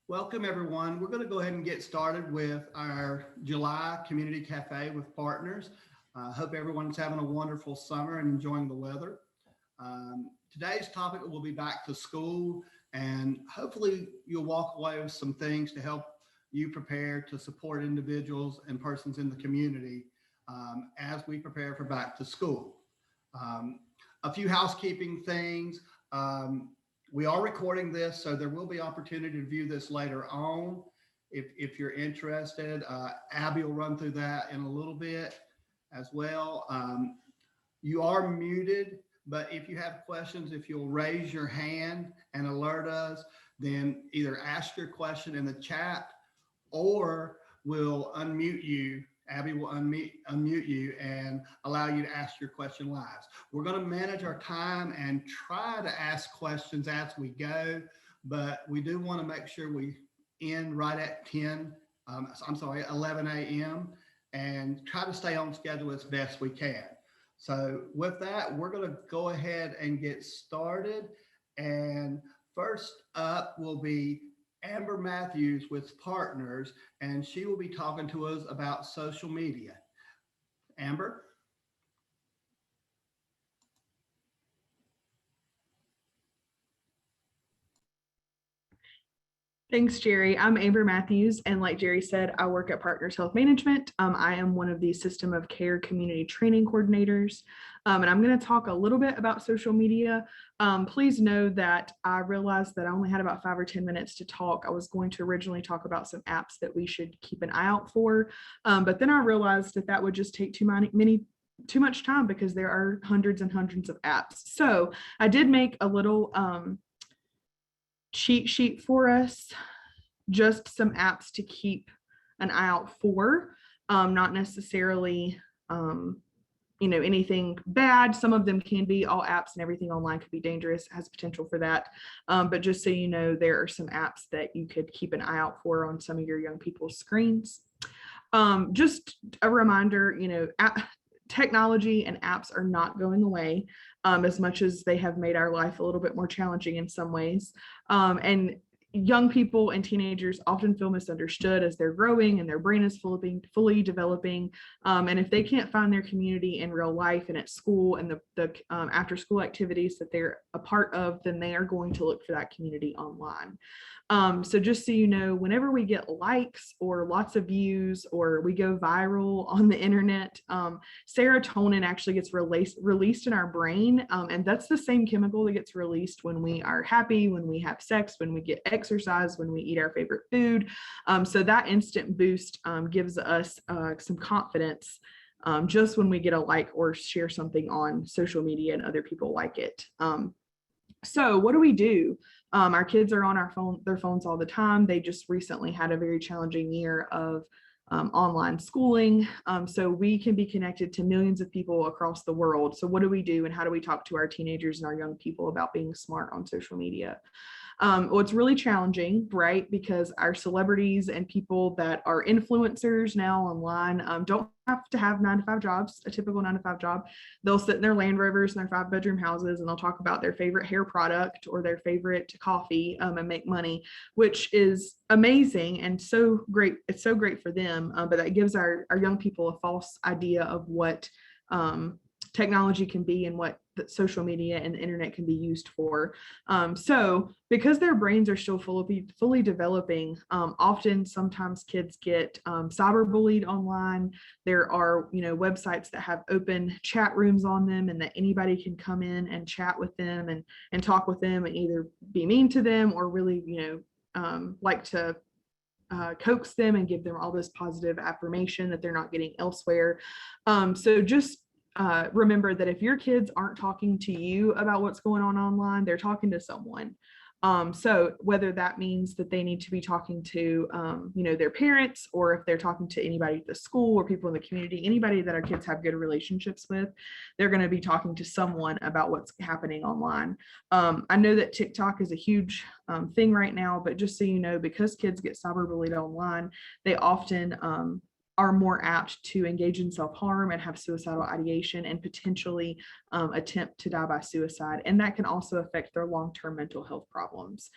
Welcome, everyone. We're going to go ahead and get started with our July Community Cafe with partners. Hope everyone's having a wonderful summer and enjoying the weather. Today's topic will be back to school, and hopefully, you'll walk away with some things to help you prepare to support individuals and persons in the community as we prepare for back to school. Um, a few housekeeping things. Um, we are recording this, so there will be opportunity to view this later on. If you're interested, Abby will run through that in a little bit as well. You are muted, but if you have questions, if you'll raise your hand and alert us, then either ask your question in the chat or we'll unmute you. Abby will unmute you and allow you to ask your question live. We're going to manage our time and try to ask questions as we go, but we do want to make sure we end right at 11 a.m. and try to stay on schedule as best we can. So with that, we're going to go ahead and get started. And first up will be Amber Matthews with Partners, and she will be talking to us about social media. Amber? Thanks, Jerry. I'm Amber Matthews, and like Jerry said, I work at Partners Health Management. I am one of the System of Care Community Training Coordinators, and I'm going to talk a little bit about social media. Please know that I realized that I only had about 5 or 10 minutes to talk. I was going to originally talk about some apps that we should keep an eye out for, but then I realized that that would just take too much time because there are hundreds and hundreds of apps. So I did make a little cheat sheet for us, just some apps to keep an eye out for, not necessarily anything bad. Some of them can be. All apps and everything online could be dangerous, has potential for that, but just so you know, there are some apps that you could keep an eye out for on some of your young people's screens. Just a reminder, technology and apps are not going away, as much as they have made our life a little bit more challenging in some ways. And young people and teenagers often feel misunderstood as they're growing and their brain is fully developing. And if they can't find their community in real life and at school and the after school activities that they're a part of, then they are going to look for that community online. So just so you know, whenever we get likes or lots of views or we go viral on the internet, serotonin actually gets released in our brain. And that's the same chemical that gets released when we are happy, when we have sex, when we get exercise, when we eat our favorite food. So that instant boost gives us some confidence just when we get a like or share something on social media and other people like it. So what do we do? Our kids are on their phones all the time. They just recently had a very challenging year of online schooling. So we can be connected to millions of people across the world. So what do we do and how do we talk to our teenagers and our young people about being smart on social media? Well, it's really challenging, right? Because our celebrities and people that are influencers now online don't have to have 9-to-5 jobs, a typical 9-to-5 job. They'll sit in their Land Rovers and their 5-bedroom houses and they'll talk about their favorite hair product or their favorite coffee and make money, which is amazing and so great. It's so great for them, but that gives our young people a false idea of what technology can be and what the social media and the internet can be used for. So because their brains are still fully developing, sometimes kids get cyberbullied online. There are, websites that have open chat rooms on them and that anybody can come in and chat with them and talk with them and either be mean to them or really, like to coax them and give them all this positive affirmation that they're not getting elsewhere. So just remember that if your kids aren't talking to you about what's going on online, they're talking to someone. So whether that means that they need to be talking to, their parents, or if they're talking to anybody at the school or people in the community, anybody that our kids have good relationships with, they're going to be talking to someone about what's happening online. I know that TikTok is a huge thing right now, but just so you know, because kids get cyberbullied online, they often are more apt to engage in self-harm and have suicidal ideation and potentially attempt to die by suicide. And that can also affect their long-term mental health problems.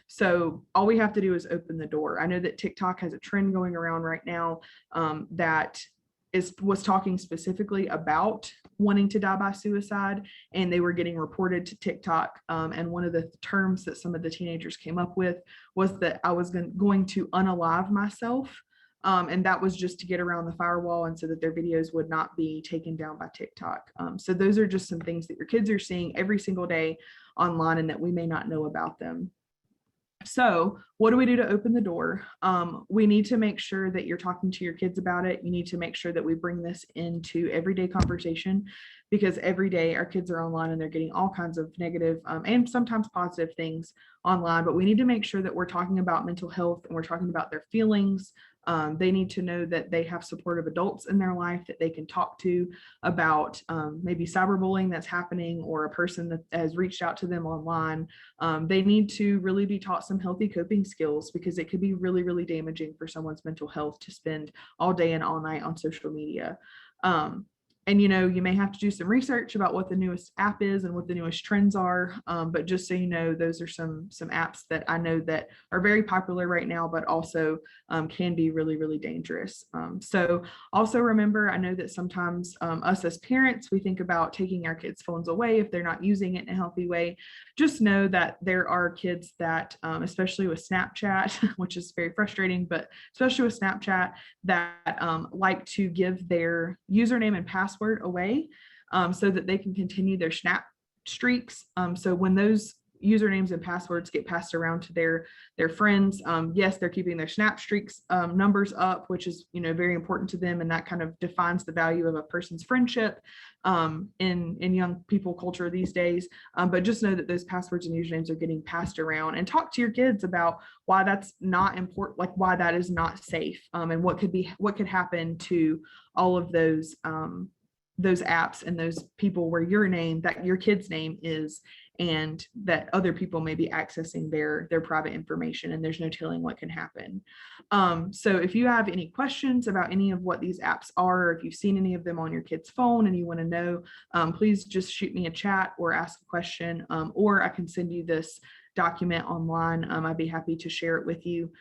So all we have to do is open the door. I know that TikTok has a trend going around right now that was talking specifically about wanting to die by suicide, and they were getting reported to TikTok. And one of the terms that some of the teenagers came up with was that I was going to unalive myself. And that was just to get around the firewall and so that their videos would not be taken down by TikTok. So those are just some things that your kids are seeing every single day online and that we may not know about them. So what do we do to open the door? We need to make sure that you're talking to your kids about it. You need to make sure that we bring this into everyday conversation, because every day our kids are online and they're getting all kinds of negative and sometimes positive things online. But we need to make sure that we're talking about mental health and we're talking about their feelings. They need to know that they have supportive adults in their life that they can talk to about maybe cyberbullying that's happening or a person that has reached out to them online. They need to really be taught some healthy coping skills, because it could be really, really damaging for someone's mental health to spend all day and all night on social media. And you may have to do some research about what the newest app is and what the newest trends are. But just so you know, those are some apps that I know that are very popular right now, but also can be really, really dangerous. So also remember, I know that sometimes us as parents, we think about taking our kids' phones away if they're not using it in a healthy way. Just know that there are kids that, especially with Snapchat, which is very frustrating, but especially with Snapchat, that like to give their username and password away so that they can continue their snap streaks. So when those usernames and passwords get passed around to their friends, yes, they're keeping their snap streaks numbers up, which is very important to them, and that kind of defines the value of a person's friendship in young people culture these days. But just know that those passwords and usernames are getting passed around, and talk to your kids about why that's not important, like why that is not safe, and what could happen to all of those apps and those people where your kid's name is, and that other people may be accessing their private information, and there's no telling what can happen. So if you have any questions about any of what these apps are, or if you've seen any of them on your kid's phone and you want to know, please just shoot me a chat or ask a question, or I can send you this document online. I'd be happy to share it with you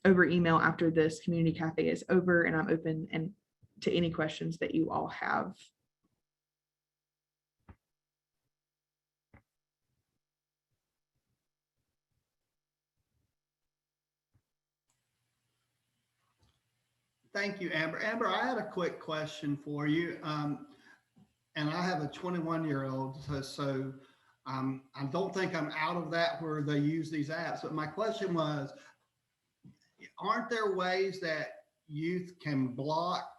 over email after this community cafe is over, and I'm open to any questions that you all have. Thank you, Amber. Amber, I had a quick question for you. And I have a 21-year-old, so I don't think I'm out of that where they use these apps. But my question was, aren't there ways that youth can block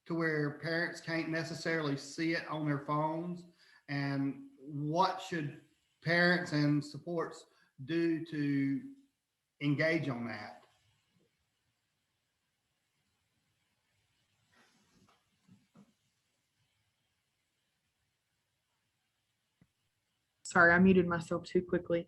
to where parents can't necessarily see it on their phones? And what should parents and supports do to engage on that? Sorry, I muted myself too quickly.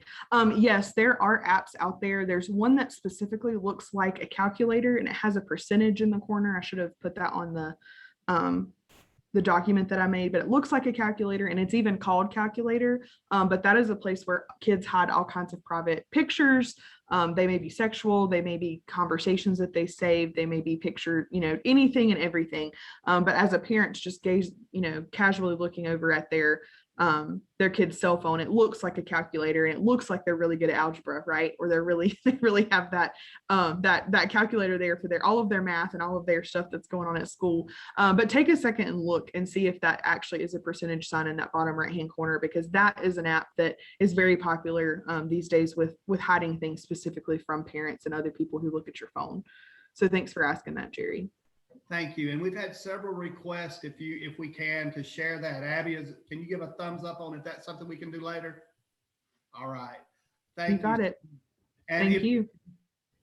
Yes, there are apps out there. There's one that specifically looks like a calculator, and it has a percentage in the corner. I should have put that on the document that I made, but it looks like a calculator, and it's even called Calculator. But that is a place where kids hide all kinds of private pictures. They may be sexual, they may be conversations that they save, they may be pictured, anything and everything. But as a parent, just casually looking over at their kid's cell phone, it looks like a calculator, and it looks like they're really good at algebra, right? Or they really have that calculator there for all of their math and all of their stuff that's going on at school. But take a second and look and see if that actually is a percentage sign in that bottom right hand corner, because that is an app that is very popular these days with hiding things specifically from parents and other people who look at your phone. So thanks for asking that, Jerry. Thank you. And we've had several requests, if we can, to share that. Abby, can you give a thumbs up on if that's something we can do later? All right. Thank you. You got it. And Thank you.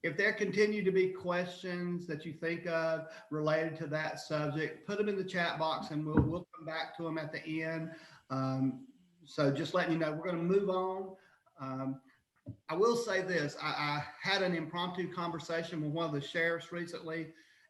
If there continue to be questions that you think of related to that subject, put them in the chat box, and we'll come back to them at the end. So just letting you know, we're going to move on. I will say this. I had an impromptu conversation with one of the sheriffs recently,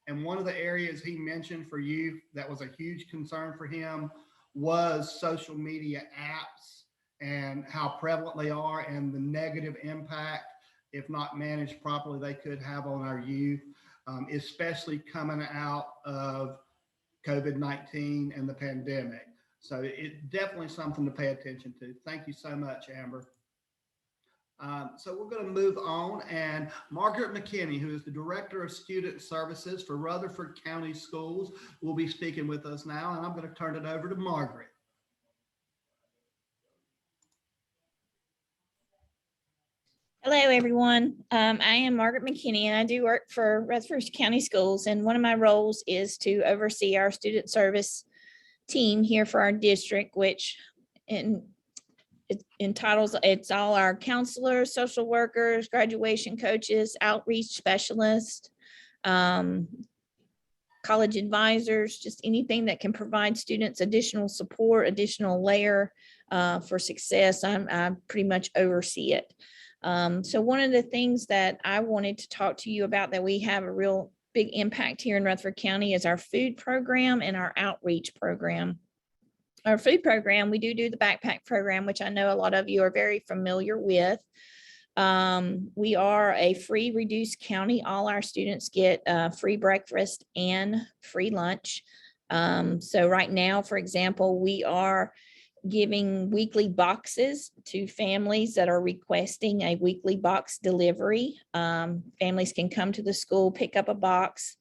And one of the areas he mentioned for youth that was a huge concern for him was social media apps and how prevalent they are and the negative impact, if not managed properly, they could have on our youth, especially coming out of COVID-19 and the pandemic. So it's definitely something to pay attention to. Thank you so much, Amber. So we're going to move on, and Margaret McKinney, who is the Director of Student Services for Rutherford County Schools, will be speaking with us now, and I'm going to turn it over to Margaret. Hello, everyone. I am Margaret McKinney, and I do work for Rutherford County Schools. And one of my roles is to oversee our student service team here for our district, which it entitles, it's all our counselors, social workers, graduation coaches, outreach specialists, college advisors, just anything that can provide students additional support, additional layer for success. I pretty much oversee it. So one of the things that I wanted to talk to you about that we have a real big impact here in Rutherford County is our food program and our outreach program. Our food program, we do the backpack program, which I know a lot of you are very familiar with. We are a free reduced county. All our students get free breakfast and free lunch. So right now, for example, we are giving weekly boxes to families that are requesting a weekly box delivery. Families can come to the school, pick up a box,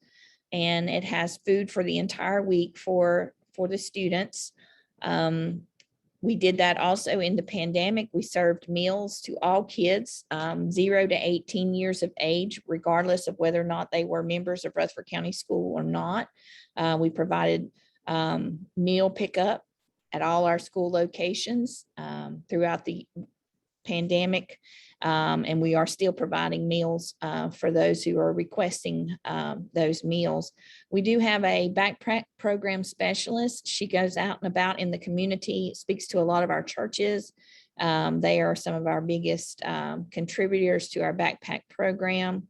and it has food for the entire week for the students. We did that also in the pandemic. We served meals to all kids 0 to 18 years of age, regardless of whether or not they were members of Rutherford County School or not. We provided meal pickup at all our school locations throughout the pandemic. And we are still providing meals for those who are requesting those meals. We do have a backpack program specialist. She goes out and about in the community, speaks to a lot of our churches. They are some of our biggest contributors to our backpack program.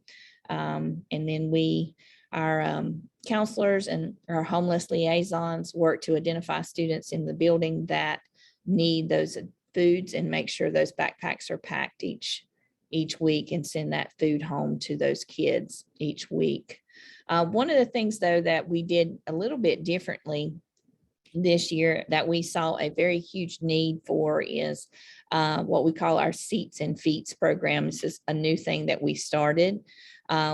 And then our counselors and our homeless liaisons work to identify students in the building that need those foods and make sure those backpacks are packed each week and send that food home to those kids each week. One of the things, though, that we did a little bit differently this year that we saw a very huge need for is what we call our Seats and Feets program. This is a new thing that we started.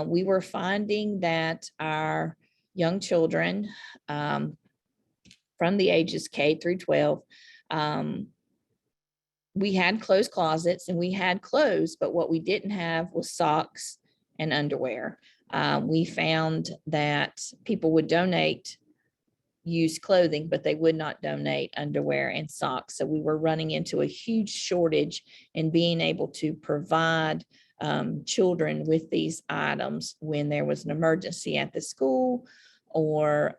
We were finding that our young children from the ages K through 12, we had closed closets and we had clothes, but what we didn't have was socks and underwear. We found that people would donate used clothing, but they would not donate underwear and socks. So we were running into a huge shortage in being able to provide children with these items when there was an emergency at the school or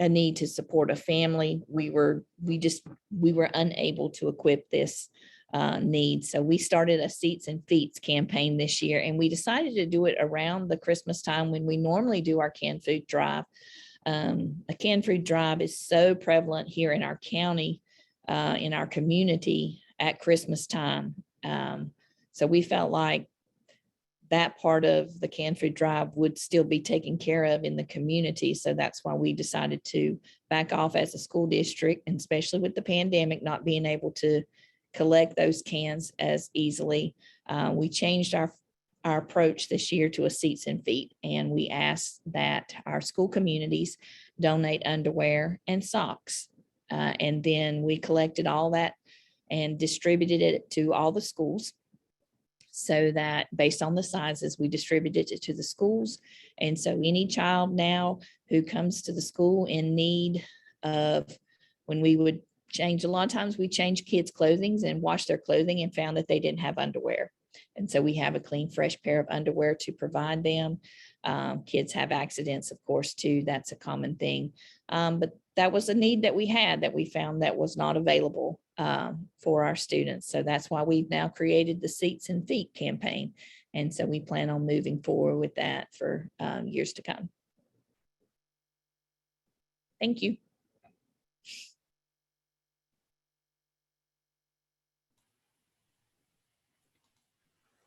a need to support a family. We were unable to equip this need. So we started a Seats and Feets campaign this year, and we decided to do it around the Christmas time when we normally do our canned food drive. A canned food drive is so prevalent here in our county, in our community at Christmas time. So we felt like that part of the canned food drive would still be taken care of in the community. So that's why we decided to back off as a school district, and especially with the pandemic, not being able to collect those cans as easily. We changed our approach this year to a Seats and Feet, and we asked that our school communities donate underwear and socks. And then we collected all that and distributed it to all the schools, so that based on the sizes, we distributed it to the schools. And so any child now who comes to the school in need of, when we would change, a lot of times we change kids' clothing and wash their clothing and found that they didn't have underwear. And so we have a clean, fresh pair of underwear to provide them. Kids have accidents, of course, too. That's a common thing. But that was a need that we had, that we found that was not available for our students. So that's why we've now created the Seats and Feet campaign. And so we plan on moving forward with that for years to come. Thank you.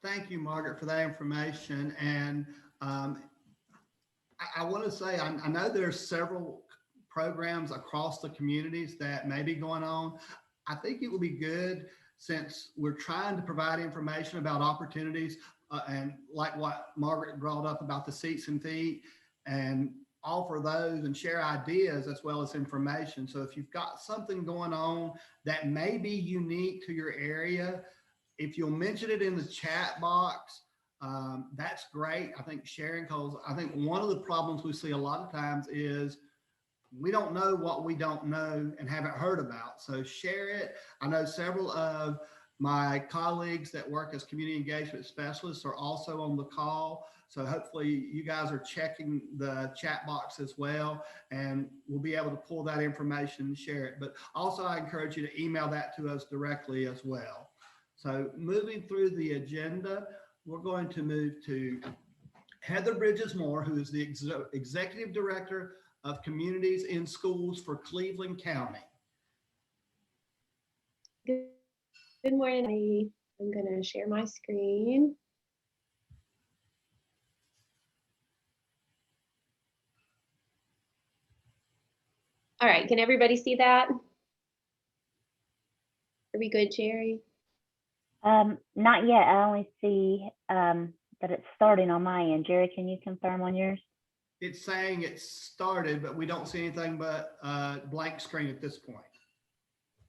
Thank you, Margaret, for that information. And I want to say, I know there's several programs across the communities that may be going on. I think it would be good, since we're trying to provide information about opportunities and like what Margaret brought up about the seats and feet, and offer those and share ideas as well as information. So if you've got something going on that may be unique to your area, if you'll mention it in the chat box, that's great. I think sharing, because I think one of the problems we see a lot of times is we don't know what we don't know and haven't heard about. So share it. I know several of my colleagues that work as community engagement specialists are also on the call. So hopefully you guys are checking the chat box as well, and we'll be able to pull that information and share it. But also I encourage you to email that to us directly as well. So moving through the agenda, we're going to move to Heather Bridges-Moore, who is the Executive Director of Communities in Schools for Cleveland County. Good morning. I'm going to share my screen. All right, can everybody see that? Are we good, Jerry? Not yet. I only see that it's starting on my end. Jerry, can you confirm on yours? It's saying it's started, but we don't see anything but blank screen at this point.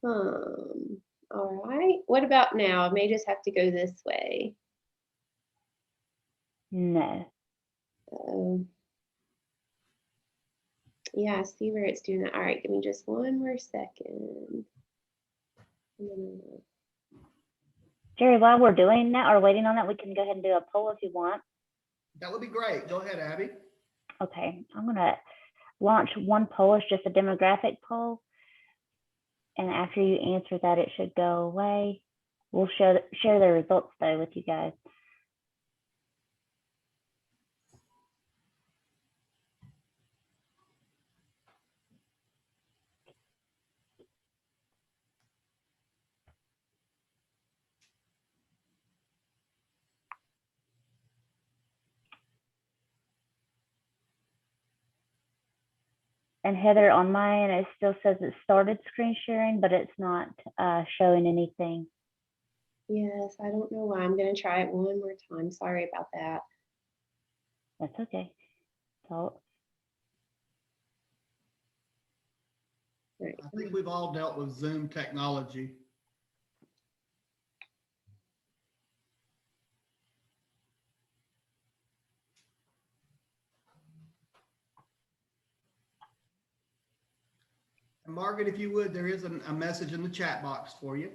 All right. What about now? I may just have to go this way. No. Yeah, I see where it's doing that. All right, give me just one more second. Jerry, while we're doing that or waiting on that, we can go ahead and do a poll if you want. That would be great. Go ahead, Abby. Okay, I'm going to launch one poll. It's just a demographic poll. And after you answer that, it should go away. We'll share the results though with you guys. And Heather, on mine, it still says it started screen sharing, but it's not showing anything. Yes, I don't know why. I'm going to try it one more time. Sorry about that. That's okay. So, All right. I think we've all dealt with Zoom technology. And Margaret, if you would, there is a message in the chat box for you.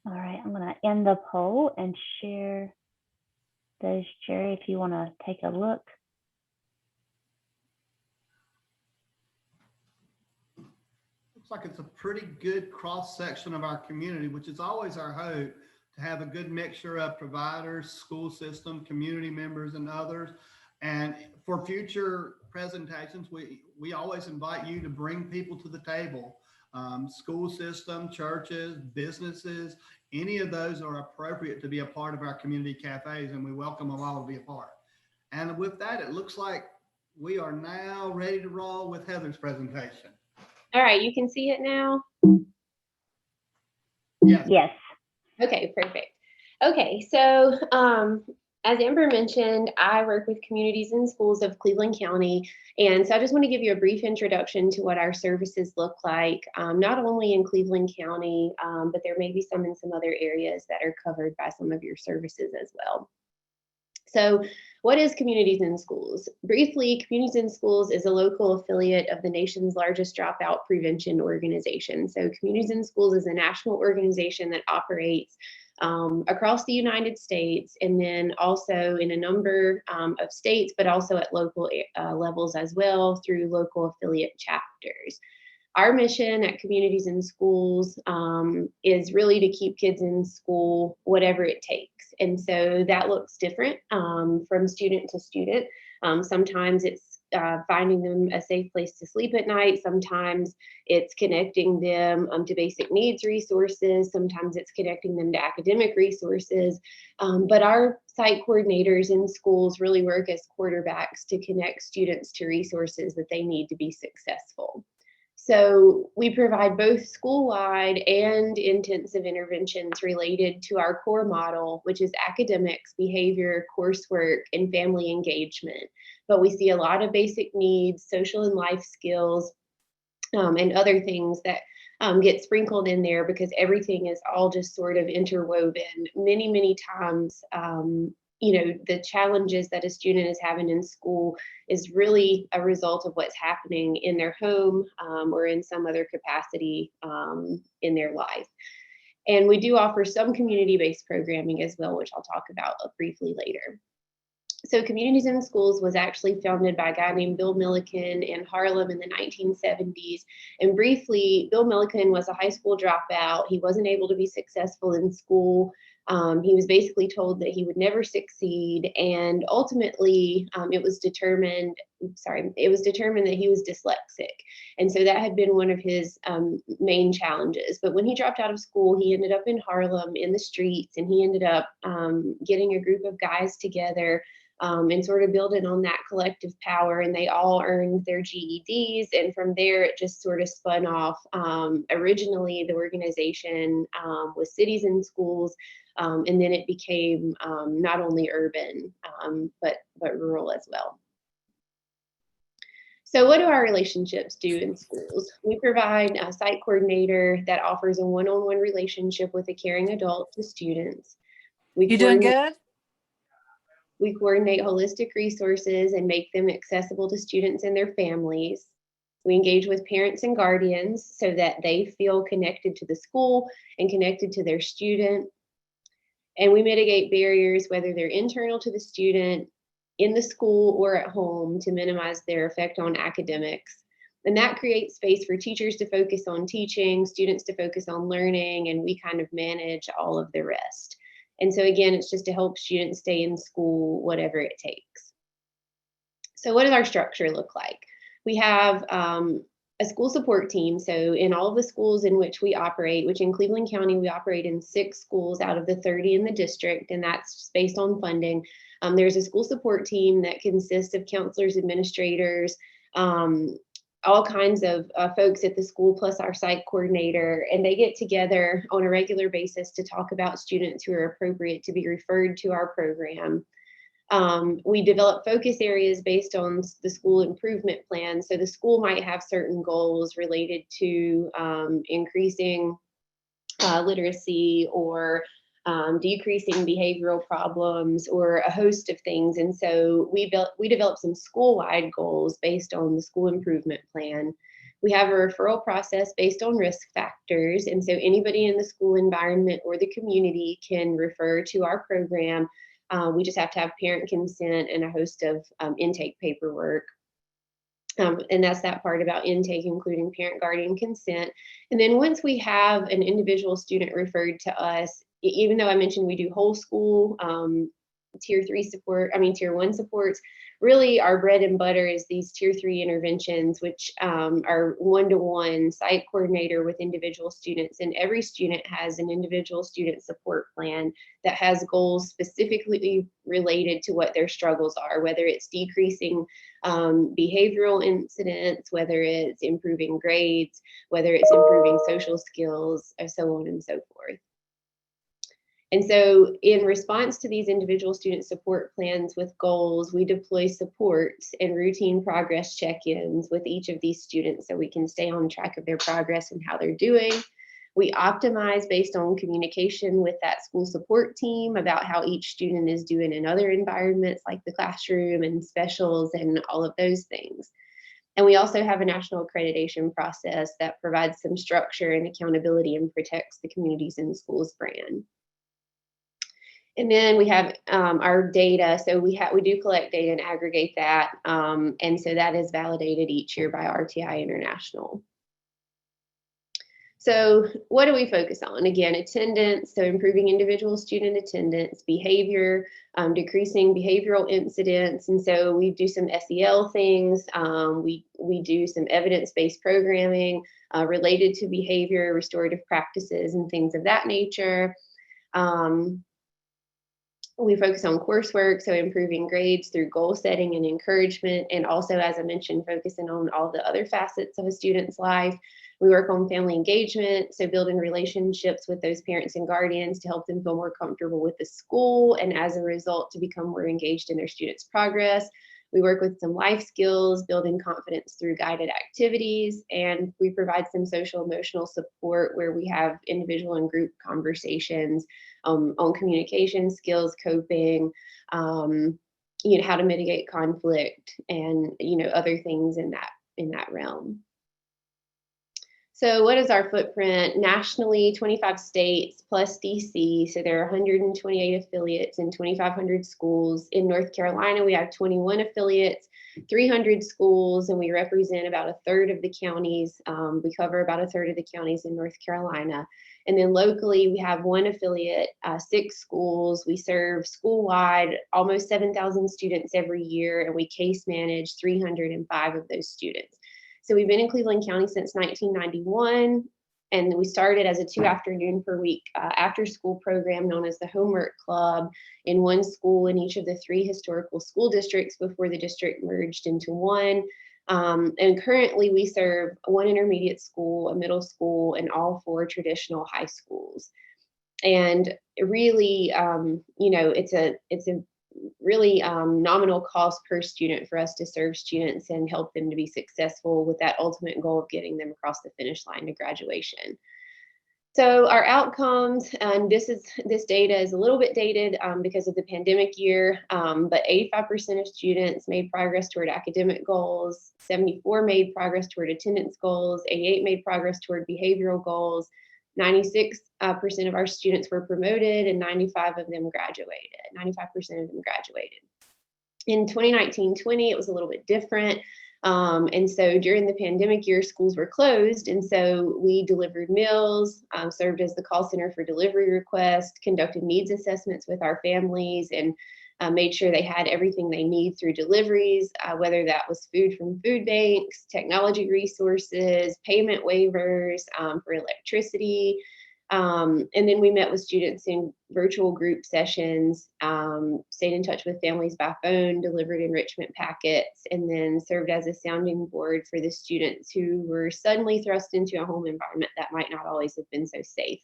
all right, I'm going to end the poll and share those, Jerry, if you want to take a look. Looks like it's a pretty good cross section of our community, which is always our hope, to have a good mixture of providers, school system, community members, and others. And for future presentations, we always invite you to bring people to the table. School system, churches, businesses, any of those are appropriate to be a part of our community cafes, and we welcome them all to be a part. And with that, it looks like we are now ready to roll with Heather's presentation. All right, you can see it now? Yes. Yes. Okay, perfect. Okay, so as Amber mentioned, I work with communities and schools of Cleveland County. And so I just want to give you a brief introduction to what our services look like, not only in Cleveland County, but there may be some in some other areas that are covered by some of your services as well. So what is Communities in Schools? Briefly, Communities in Schools is a local affiliate of the nation's largest dropout prevention organization. So Communities in Schools is a national organization that operates across the United States, and then also in a number of states, but also at local levels as well through local affiliate chapters. Our mission at Communities in Schools is really to keep kids in school, whatever it takes. And so that looks different from student to student. Sometimes it's finding them a safe place to sleep at night. Sometimes it's connecting them to basic needs resources. Sometimes it's connecting them to academic resources. But our site coordinators in schools really work as quarterbacks to connect students to resources that they need to be successful. So we provide both school-wide and intensive interventions related to our core model, which is academics, behavior, coursework, and family engagement. But we see a lot of basic needs, social and life skills, and other things that get sprinkled in there because everything is all just sort of interwoven. Many times, the challenges that a student is having in school is really a result of what's happening in their home or in some other capacity in their life. And we do offer some community-based programming as well, which I'll talk about briefly later. So Communities in Schools was actually founded by a guy named Bill Milliken in Harlem in the 1970s. And briefly, Bill Milliken was a high school dropout. He wasn't able to be successful in school. He was basically told that he would never succeed. And ultimately, it was determined that he was dyslexic. And so that had been one of his main challenges. But when he dropped out of school, he ended up in Harlem in the streets, and he ended up getting a group of guys together and sort of building on that collective power, and they all earned their GEDs, and from there it just sort of spun off. Originally, the organization was Cities in Schools, and then it became not only urban, but rural as well. So what do our relationships do in schools? We provide a site coordinator that offers a one-on-one relationship with a caring adult to students. You doing good? We coordinate holistic resources and make them accessible to students and their families. We engage with parents and guardians so that they feel connected to the school and connected to their student. And we mitigate barriers, whether they're internal to the student, in the school, or at home, to minimize their effect on academics. And that creates space for teachers to focus on teaching, students to focus on learning, and we kind of manage all of the rest. And so again, it's just to help students stay in school, whatever it takes. So what does our structure look like? We have a school support team. So in all of the schools in which we operate, which in Cleveland County, we operate in 6 schools out of the 30 in the district, and that's based on funding. There's a school support team that consists of counselors, administrators, all kinds of folks at the school, plus our site coordinator, and they get together on a regular basis to talk about students who are appropriate to be referred to our program. We develop focus areas based on the school improvement plan. So the school might have certain goals related to increasing literacy or decreasing behavioral problems, or a host of things. And so we developed some school-wide goals based on the school improvement plan. We have a referral process based on risk factors. And so anybody in the school environment or the community can refer to our program. We just have to have parent consent and a host of intake paperwork. And that's that part about intake, including parent guardian consent. And then once we have an individual student referred to us, even though I mentioned we do whole school, tier 1 supports, really our bread and butter is these tier 3 interventions, which are one-to-one site coordinator with individual students. And every student has an individual student support plan that has goals specifically related to what their struggles are, whether it's decreasing behavioral incidents, whether it's improving grades, whether it's improving social skills, or so on and so forth. And so in response to these individual student support plans with goals, we deploy supports and routine progress check-ins with each of these students so we can stay on track of their progress and how they're doing. We optimize based on communication with that school support team about how each student is doing in other environments like the classroom and specials and all of those things. And we also have a national accreditation process that provides some structure and accountability and protects the Communities in Schools brand. And then we have our data. So we do collect data and aggregate that. And so that is validated each year by RTI International. So what do we focus on? Again, attendance, so improving individual student attendance, behavior, decreasing behavioral incidents. And so we do some SEL things. We do some evidence-based programming related to behavior, restorative practices, and things of that nature. We focus on coursework, so improving grades through goal setting and encouragement, and also, as I mentioned, focusing on all the other facets of a student's life. We work on family engagement, so building relationships with those parents and guardians to help them feel more comfortable with the school, and as a result, to become more engaged in their students' progress. We work with some life skills, building confidence through guided activities, and we provide some social emotional support where we have individual and group conversations on communication skills, coping, how to mitigate conflict, and other things in that realm. So what is our footprint? Nationally, 25 states plus DC. So there are 128 affiliates in 2,500 schools. In North Carolina, we have 21 affiliates, 300 schools, and we represent about a third of the counties. We cover about a third of the counties in North Carolina. And then locally, we have one affiliate, 6 schools. We serve school-wide almost 7,000 students every year, and we case manage 305 of those students. So we've been in Cleveland County since 1991, and we started as a 2 afternoon per week after school program known as the Homework Club in one school in each of the 3 historical school districts before the district merged into one. And currently we serve 1 intermediate school, a middle school, and all 4 traditional high schools. And really, it's a really nominal cost per student for us to serve students and help them to be successful with that ultimate goal of getting them across the finish line to graduation. So our outcomes, and this data is a little bit dated because of the pandemic year, but 85% of students made progress toward academic goals, 74 made progress toward attendance goals, 88 made progress toward behavioral goals, 96% of our students were promoted, and 95 of them graduated. 95% of them graduated. In 2019-20, it was a little bit different. And so during the pandemic year, schools were closed. And so we delivered meals, served as the call center for delivery requests, conducted needs assessments with our families, and made sure they had everything they need through deliveries, whether that was food from food banks, technology resources, payment waivers for electricity. And then we met with students in virtual group sessions, stayed in touch with families by phone, delivered enrichment packets, and then served as a sounding board for the students who were suddenly thrust into a home environment that might not always have been so safe.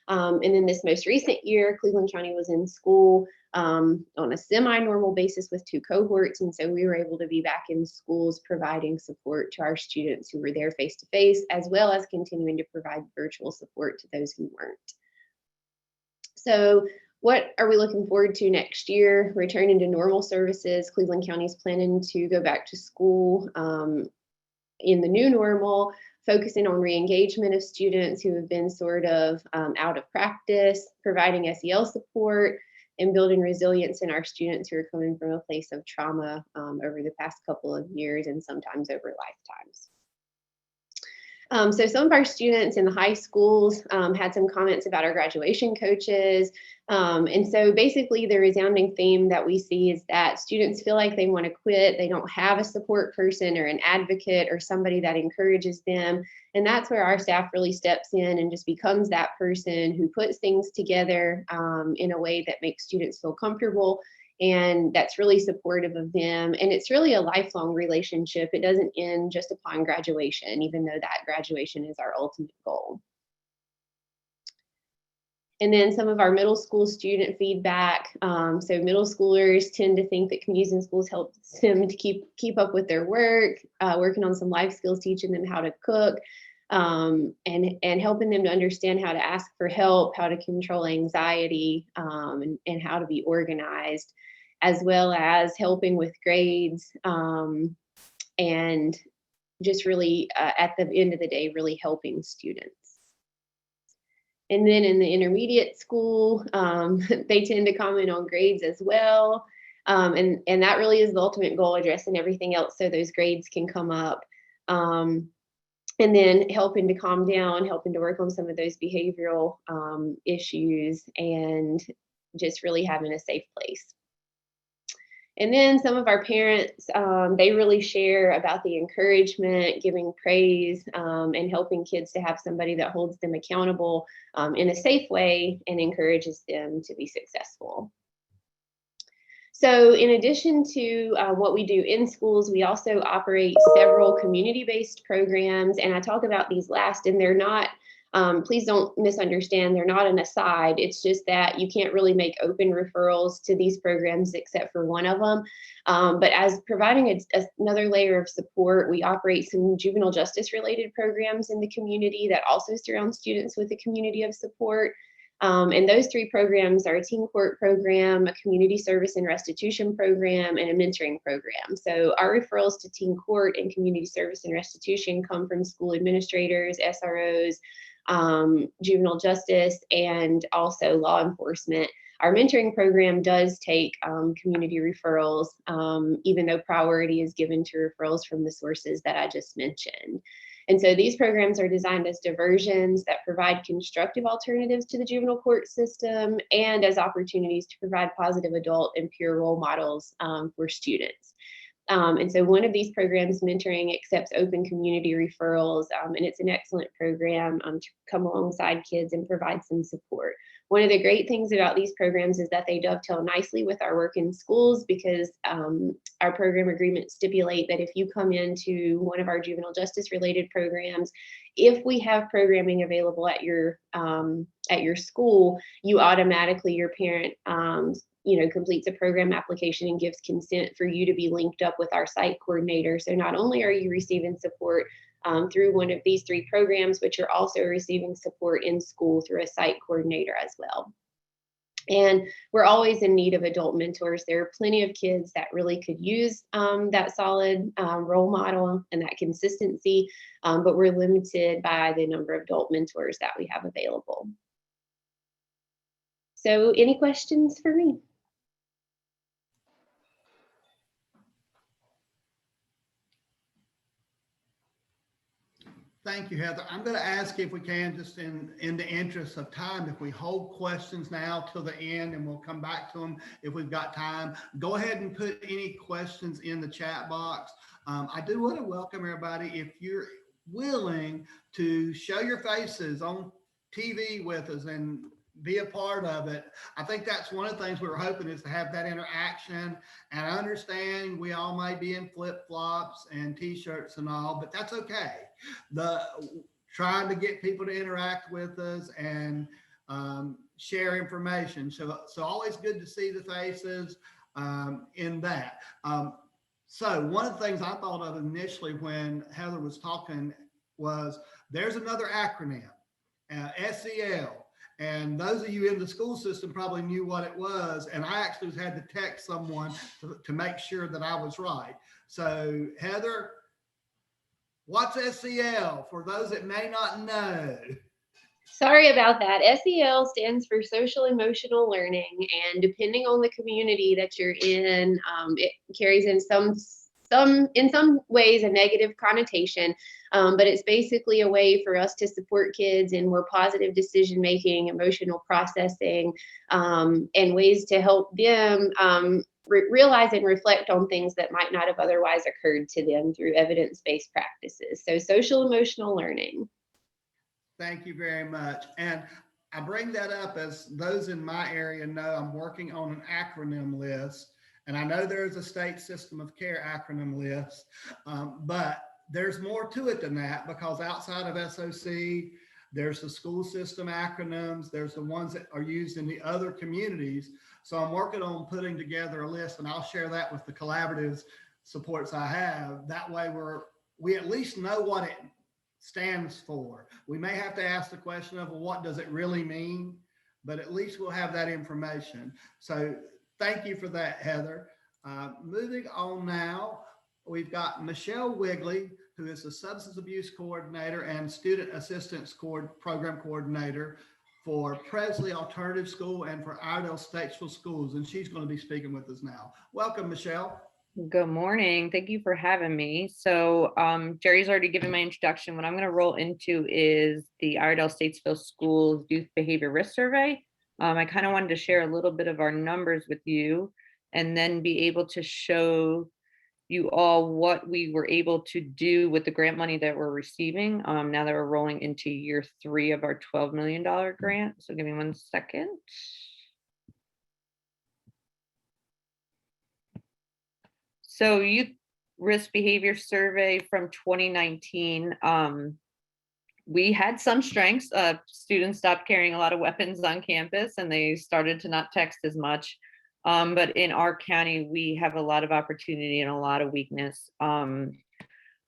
And then this most recent year, Cleveland County was in school on a semi-normal basis with 2 cohorts. And so we were able to be back in schools providing support to our students who were there face-to-face, as well as continuing to provide virtual support to those who weren't. So what are we looking forward to next year? Returning to normal services. Cleveland County is planning to go back to school in the new normal, focusing on re-engagement of students who have been sort of out of practice, providing SEL support, and building resilience in our students who are coming from a place of trauma over the past couple of years and sometimes over lifetimes. So some of our students in the high schools had some comments about our graduation coaches. And so basically the resounding theme that we see is that students feel like they want to quit. They don't have a support person or an advocate or somebody that encourages them. And that's where our staff really steps in and just becomes that person who puts things together in a way that makes students feel comfortable, and that's really supportive of them. And it's really a lifelong relationship. It doesn't end just upon graduation, even though that graduation is our ultimate goal. And then some of our middle school student feedback. So middle schoolers tend to think that communities in schools helps them to keep up with their work, working on some life skills, teaching them how to cook, and helping them to understand how to ask for help, how to control anxiety, and how to be organized, as well as helping with grades, and just really, at the end of the day, really helping students. And then in the intermediate school, they tend to comment on grades as well. And that really is the ultimate goal, addressing everything else so those grades can come up. and then helping to calm down, helping to work on some of those behavioral issues, and just really having a safe place. And then some of our parents, they really share about the encouragement, giving praise, and helping kids to have somebody that holds them accountable in a safe way and encourages them to be successful. So in addition to what we do in schools, we also operate several community-based programs, and I talk about these last, and they're not, please don't misunderstand, they're not an aside. It's just that you can't really make open referrals to these programs except for one of them. But as providing another layer of support, we operate some juvenile justice related programs in the community that also surround students with a community of support. And those three programs are a teen court program, a community service and restitution program, and a mentoring program. So our referrals to teen court and community service and restitution come from school administrators, SROs, juvenile justice, and also law enforcement. Our mentoring program does take community referrals, even though priority is given to referrals from the sources that I just mentioned. And so these programs are designed as diversions that provide constructive alternatives to the juvenile court system and as opportunities to provide positive adult and peer role models for students. And so one of these programs, mentoring, accepts open community referrals, and it's an excellent program to come alongside kids and provide some support. One of the great things about these programs is that they dovetail nicely with our work in schools, because our program agreements stipulate that if you come into one of our juvenile justice related programs, if we have programming available at your school, you automatically, your parent completes a program application and gives consent for you to be linked up with our site coordinator. So not only are you receiving support through one of these three programs, but you're also receiving support in school through a site coordinator as well. And we're always in need of adult mentors. There are plenty of kids that really could use that solid role model and that consistency, but we're limited by the number of adult mentors that we have available. So any questions for me? Thank you, Heather. I'm going to ask if we can, just in the interest of time, if we hold questions now till the end, and we'll come back to them if we've got time. Go ahead and put any questions in the chat box. I do want to welcome everybody. If you're willing to show your faces on TV with us and be a part of it, I think that's one of the things we were hoping, is to have that interaction. And I understand we all may be in flip-flops and t-shirts and all, but that's okay. Trying to get people to interact with us and share information. So always good to see the faces in that. So one of the things I thought of initially when Heather was talking was, there's another acronym, SEL. And those of you in the school system probably knew what it was. And I actually had to text someone to make sure that I was right. So Heather, what's SEL for those that may not know? Sorry about that. SEL stands for social emotional learning, and depending on the community that you're in, it carries in some ways a negative connotation, but it's basically a way for us to support kids in more positive decision making, emotional processing, and ways to help them realize and reflect on things that might not have otherwise occurred to them through evidence-based practices. So social emotional learning. Thank you very much. And I bring that up as those in my area know I'm working on an acronym list. And I know there's a state system of care acronym list, but there's more to it than that, because outside of SOC, there's the school system acronyms, there's the ones that are used in the other communities. So I'm working on putting together a list, and I'll share that with the collaborative supports I have. That way we at least know what it stands for. We may have to ask the question of, well, what does it really mean? But at least we'll have that information. So thank you for that, Heather. Moving on now, we've got Michelle Wigley, who is the Substance Abuse Coordinator and Student Assistance Program Coordinator for Presley Alternative School and for Iredell Statesville Schools, and she's going to be speaking with us now. Welcome, Michelle. Good morning. Thank you for having me. So Jerry's already given my introduction. What I'm going to roll into is the Iredell Statesville Schools Youth Behavior Risk Survey. I kind of wanted to share a little bit of our numbers with you and then be able to show you all what we were able to do with the grant money that we're receiving now that we're rolling into year 3 of our $12 million grant. So give me 1 second. So youth risk behavior survey from 2019. We had some strengths. Students stopped carrying a lot of weapons on campus and they started to not text as much. But in our county, we have a lot of opportunity and a lot of weakness.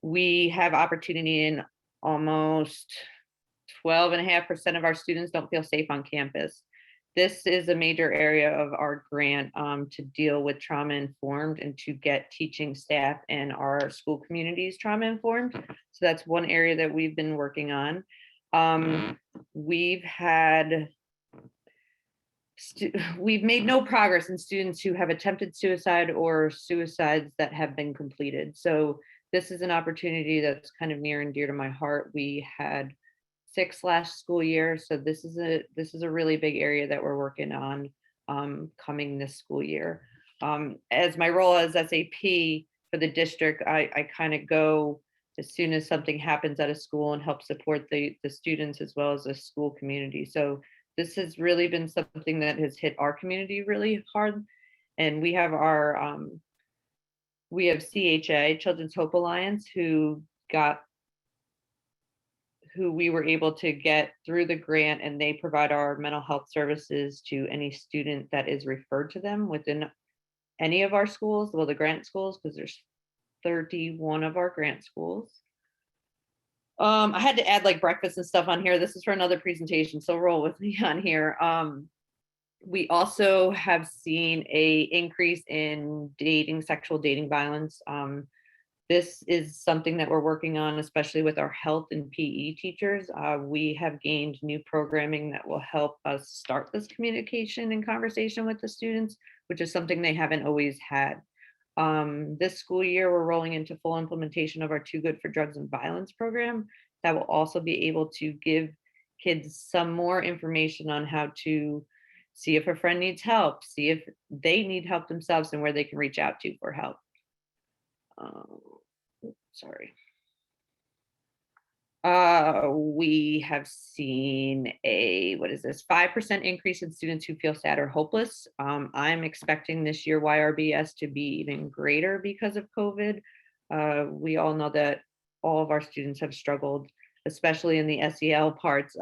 We have opportunity in almost 12.5% of our students don't feel safe on campus. This is a major area of our grant to deal with trauma informed and to get teaching staff and our school communities trauma informed. So that's one area that we've been working on. We've made no progress in students who have attempted suicide or suicides that have been completed. So this is an opportunity that's kind of near and dear to my heart. We had 6 last school year. So this is a really big area that we're working on coming this school year. As my role as SAP for the district, I kind of go as soon as something happens at a school and help support the students as well as the school community. So this has really been something that has hit our community really hard. And we have CHA, Children's Hope Alliance, who we were able to get through the grant, and they provide our mental health services to any student that is referred to them within any of our schools, well, the grant schools, because there's 31 of our grant schools. I had to add like breakfast and stuff on here. This is for another presentation, so roll with me on here. We also have seen a increase in sexual dating violence. This is something that we're working on, especially with our health and PE teachers. We have gained new programming that will help us start this communication and conversation with the students, which is something they haven't always had. This school year, we're rolling into full implementation of our Too Good for Drugs and Violence program that will also be able to give kids some more information on how to see if a friend needs help, see if they need help themselves and where they can reach out to for help. Sorry. We have seen a 5% increase in students who feel sad or hopeless. I'm expecting this year YRBS to be even greater because of COVID. We all know that all of our students have struggled, especially in the SEL parts.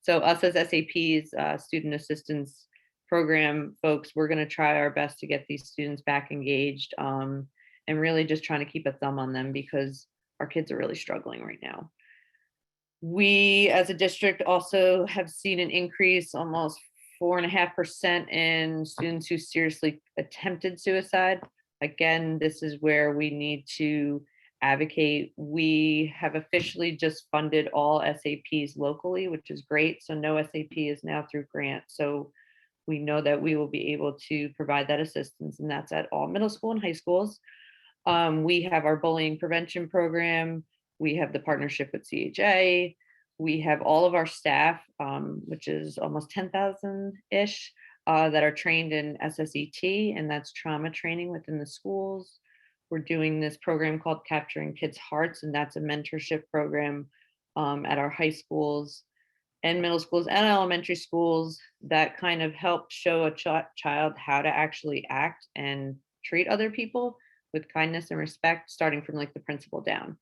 So us as SAPs, student assistance program folks, we're going to try our best to get these students back engaged and really just trying to keep a thumb on them because our kids are really struggling right now. We as a district also have seen an increase almost 4.5% in students who seriously attempted suicide. Again, this is where we need to advocate. We have officially just funded all SAPs locally, which is great. So no SAP is now through grant. So we know that we will be able to provide that assistance, and that's at all middle school and high schools. We have our bullying prevention program. We have the partnership with CHA. We have all of our staff, which is almost 10,000-ish, that are trained in SSET, and that's trauma training within the schools. We're doing this program called Capturing Kids' Hearts, and that's a mentorship program at our high schools and middle schools and elementary schools that kind of help show a child how to actually act and treat other people with kindness and respect, starting from like the principal down.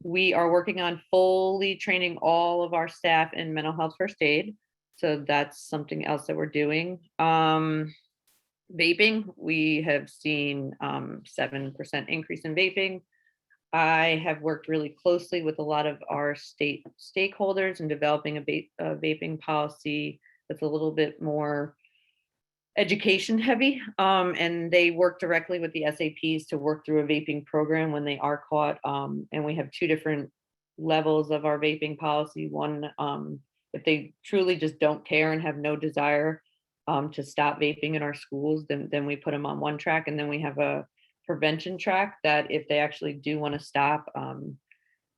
We are working on fully training all of our staff in mental health first aid. So that's something else that we're doing. Vaping, we have seen 7% increase in vaping. I have worked really closely with a lot of our state stakeholders in developing a vaping policy that's a little bit more education heavy, and they work directly with the SAPs to work through a vaping program when they are caught. And we have 2 different levels of our vaping policy. One, if they truly just don't care and have no desire to stop vaping in our schools, then we put them on one track, and then we have a prevention track that if they actually do want to stop,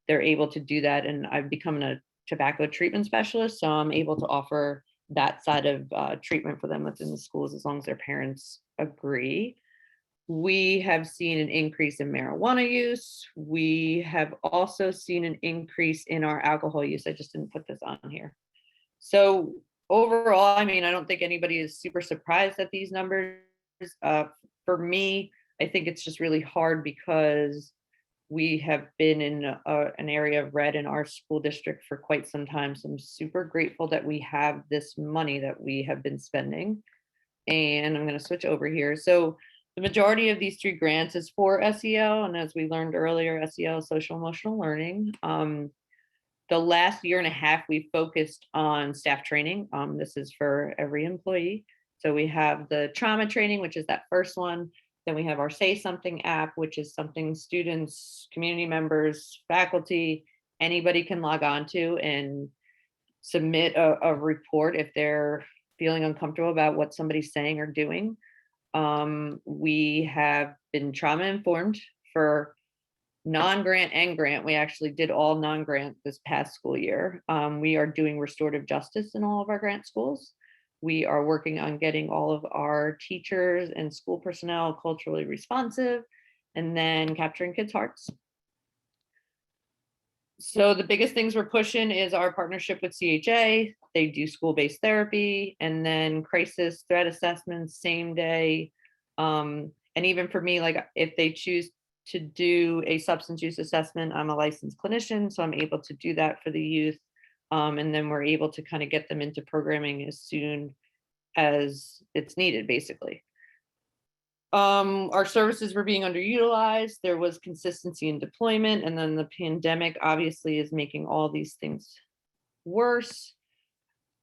they're able to do that. And I've become a tobacco treatment specialist, so I'm able to offer that side of treatment for them within the schools as long as their parents agree. We have seen an increase in marijuana use. We have also seen an increase in our alcohol use. I just didn't put this on here. So overall, I mean, I don't think anybody is super surprised at these numbers. For me, I think it's just really hard because we have been in an area of red in our school district for quite some time. So I'm super grateful that we have this money that we have been spending. And I'm going to switch over here. So the majority of these 3 grants is for SEL. And as we learned earlier, SEL is social emotional learning. The last year and a half, we focused on staff training. This is for every employee. So we have the trauma training, which is that first one. Then we have our Say Something app, which is something students, community members, faculty, anybody can log on to and submit a report if they're feeling uncomfortable about what somebody's saying or doing. We have been trauma informed for non-grant and grant. We actually did all non-grant this past school year. We are doing restorative justice in all of our grant schools. We are working on getting all of our teachers and school personnel culturally responsive, and then capturing kids' hearts. So the biggest things we're pushing is our partnership with CHA. They do school-based therapy, and then crisis threat assessments, same day. And even for me, like if they choose to do a substance use assessment, I'm a licensed clinician, so I'm able to do that for the youth. And then we're able to kind of get them into programming as soon as it's needed, basically. Our services were being underutilized. There was consistency in deployment, and then the pandemic obviously is making all these things worse.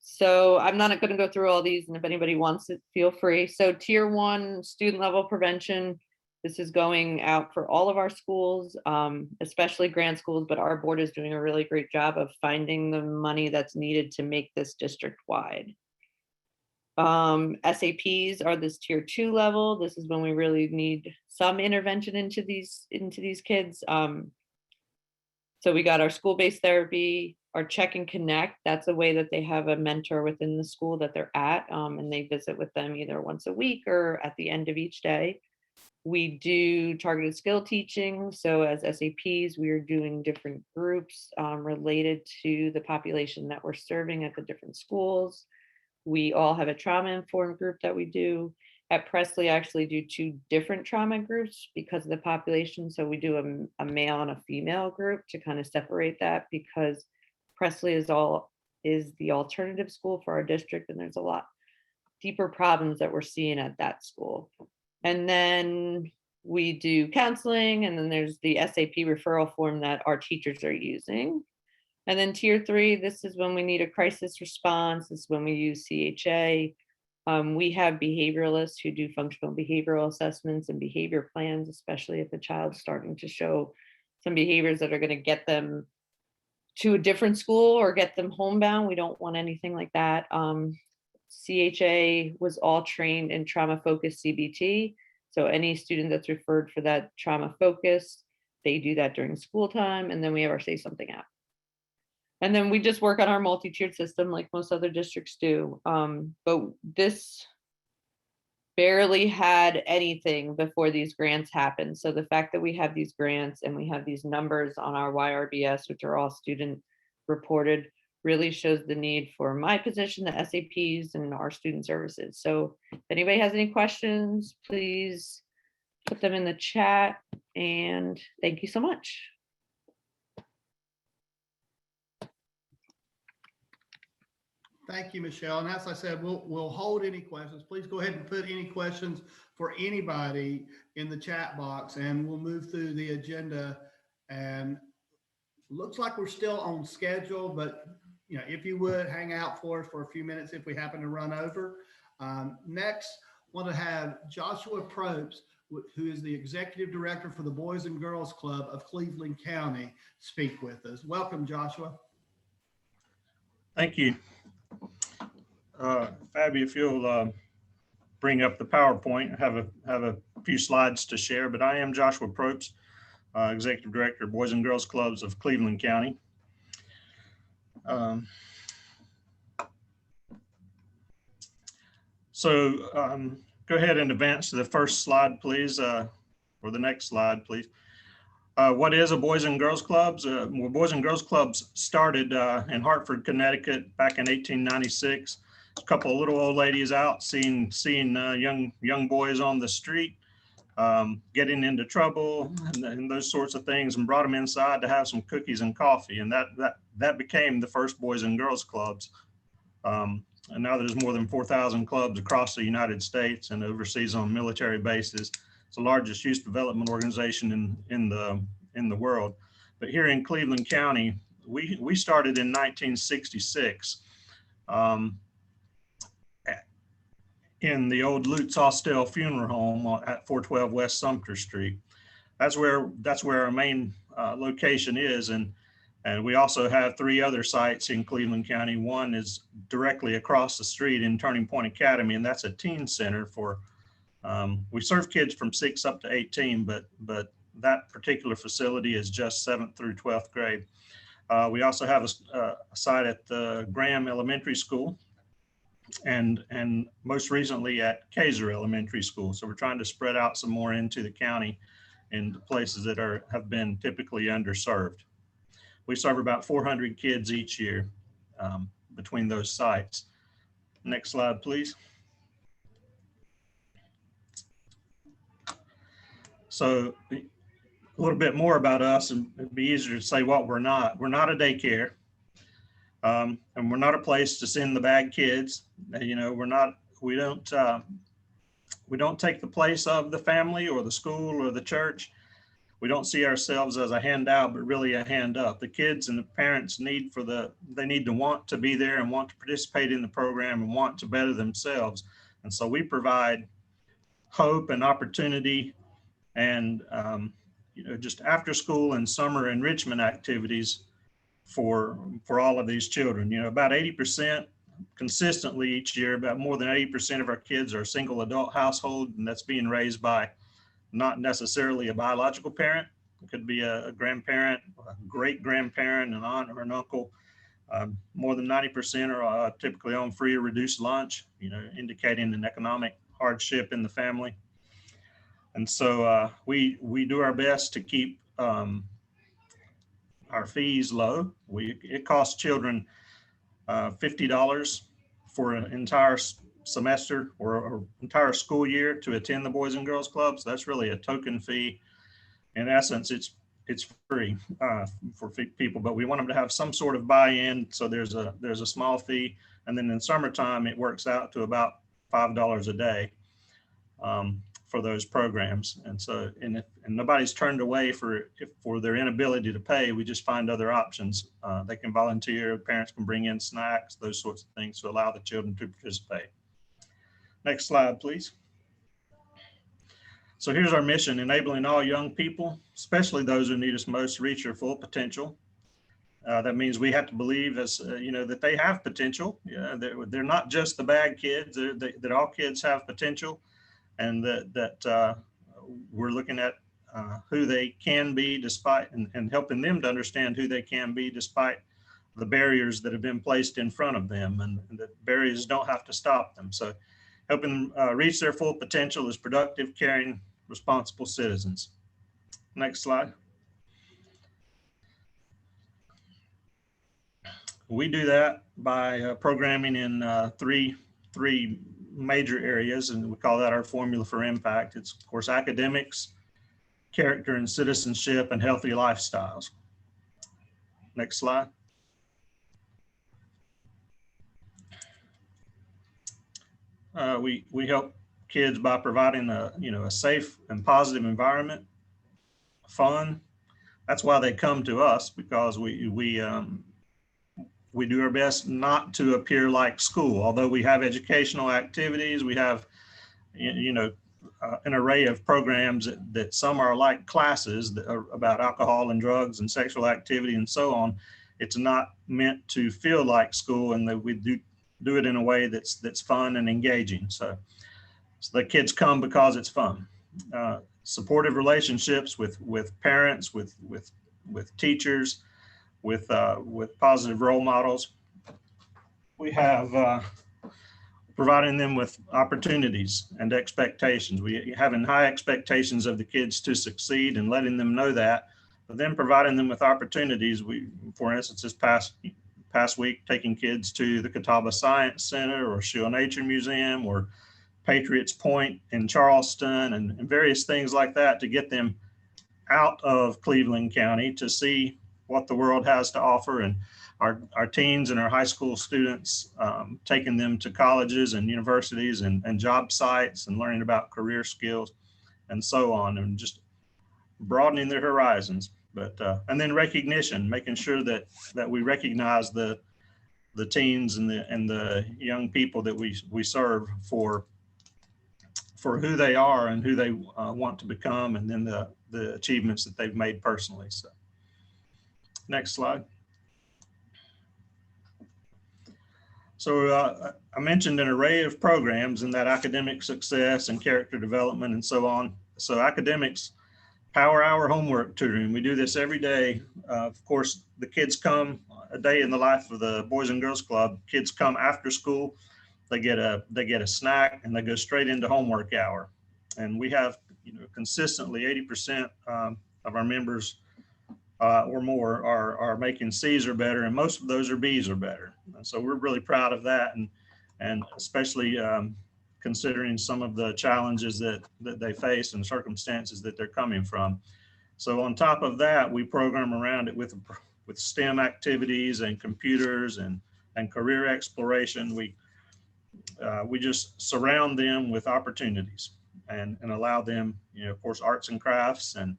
So I'm not going to go through all these, and if anybody wants it, feel free. So tier 1 student level prevention. This is going out for all of our schools, especially grant schools, but our board is doing a really great job of finding the money that's needed to make this district wide. SAPs are this tier 2 level. This is when we really need some intervention into these kids. So we got our school-based therapy, our check and connect. That's a way that they have a mentor within the school that they're at, and they visit with them either once a week or at the end of each day. We do targeted skill teaching. So as SAPs, we are doing different groups related to the population that we're serving at the different schools. We all have a trauma-informed group that we do. At Presley, I actually do 2 different trauma groups because of the population. So we do a male and a female group to kind of separate that, because Presley is the alternative school for our district, and there's a lot deeper problems that we're seeing at that school. And then we do counseling, and then there's the SAP referral form that our teachers are using. And then tier 3, this is when we need a crisis response. This is when we use CHA. We have behavioralists who do functional behavioral assessments and behavior plans, especially if the child's starting to show some behaviors that are going to get them to a different school or get them homebound. We don't want anything like that. CHA was all trained in trauma-focused CBT. So any student that's referred for that trauma focus, they do that during school time. And then we have our Say Something app. And then we just work on our multi-tiered system like most other districts do. But this barely had anything before these grants happened. So the fact that we have these grants and we have these numbers on our YRBS, which are all student reported, really shows the need for my position, the SAPs, and our student services. So if anybody has any questions, please put them in the chat, and thank you so much. Thank you, Michelle. And as I said, we'll hold any questions. Please go ahead and put any questions for anybody in the chat box, and we'll move through the agenda. And looks like we're still on schedule, but if you would hang out for us for a few minutes if we happen to run over. Next, want to have Joshua Probst, who is the Executive Director for the Boys and Girls Club of Cleveland County, speak with us. Welcome, Joshua. Thank you. Fabi, if you'll bring up the PowerPoint, have a few slides to share, but I am Joshua Probst, Executive Director of Boys and Girls Clubs of Cleveland County. Go ahead and advance to the first slide, please, or the next slide, please. What is a Boys and Girls Clubs? Well, Boys and Girls Clubs started in Hartford, Connecticut back in 1896. A couple of little old ladies out seeing young boys on the street, getting into trouble and those sorts of things, and brought them inside to have some cookies and coffee. And that became the first Boys and Girls Clubs. And now there's more than 4,000 clubs across the United States and overseas on military bases. It's the largest youth development organization in the world. But here in Cleveland County, we started in 1966 in the old Lutz Austell Funeral Home at 412 West Sumter Street. That's where our main location is, and we also have 3 other sites in Cleveland County. One is directly across the street in Turning Point Academy, and that's a teen center for. We serve kids from 6 up to 18, but that particular facility is just 7th through 12th grade. We also have a site at the Graham Elementary School and most recently at Kaiser Elementary School. So we're trying to spread out some more into the county in places that have been typically underserved. We serve about 400 kids each year between those sites. Next slide, please. So a little bit more about us, and it'd be easier to say what we're not. We're not a daycare, and we're not a place to send the bad kids. You know, we don't take the place of the family or the school or the church. We don't see ourselves as a handout, but really a hand up. The kids and the parents need to want to be there and want to participate in the program and want to better themselves. And so we provide hope and opportunity and just after school and summer enrichment activities for all of these children. You know, about 80% consistently each year, about more than 80% of our kids are single adult household, and that's being raised by not necessarily a biological parent. It could be a grandparent, a great grandparent, an aunt or an uncle. More than 90% are typically on free or reduced lunch, indicating an economic hardship in the family. And so we do our best to keep our fees low. It costs children $50 for an entire semester or entire school year to attend the Boys and Girls Clubs. That's really a token fee. In essence, it's free for people, but we want them to have some sort of buy-in. So there's a small fee, and then in summertime it works out to about $5 a day for those programs. And so, and nobody's turned away for their inability to pay. We just find other options. They can volunteer. Parents can bring in snacks, those sorts of things to allow the children to participate. Next slide, please. So here's our mission: enabling all young people, especially those who need us most, to reach their full potential. That means we have to believe that they have potential. They're not just the bad kids, that all kids have potential, and that we're looking at who they can be despite, and helping them to understand who they can be despite the barriers that have been placed in front of them, and that barriers don't have to stop them. So helping them reach their full potential as productive, caring, responsible citizens. Next slide. We do that by programming in three major areas, and we call that our formula for impact. It's, of course, academics, character and citizenship, and healthy lifestyles. Next slide. We help kids by providing a safe and positive environment, fun. That's why they come to us, because we do our best not to appear like school. Although we have educational activities, we have an array of programs that some are like classes that are about alcohol and drugs and sexual activity and so on. It's not meant to feel like school, and that we do it in a way that's fun and engaging. So the kids come because it's fun. supportive relationships with parents, with teachers, with positive role models. We have providing them with opportunities and expectations. We having high expectations of the kids to succeed and letting them know that, but then providing them with opportunities. We, for instance, this past week, taking kids to the Catawba Science Center or Shield Nature Museum or Patriots Point in Charleston and various things like that to get them out of Cleveland County to see what the world has to offer. And our teens and our high school students, taking them to colleges and universities and job sites and learning about career skills and so on, and just broadening their horizons. But and then recognition, making sure that we recognize the teens and the young people that we serve for who they are and who they want to become, and then the achievements that they've made personally. So next slide. So I mentioned an array of programs in that academic success and character development and so on. So academics, Power Hour homework tutoring. We do this every day. Of course, the kids come a day in the life of the Boys and Girls Club. Kids come after school. They get a snack and they go straight into homework hour. And we have, consistently 80% of our members or more are making C's or better, and most of those are B's or better. And so we're really proud of that, and especially considering some of the challenges that they face and circumstances that they're coming from. So on top of that, we program around it with STEM activities and computers and career exploration. We just surround them with opportunities and allow them, of course, arts and crafts and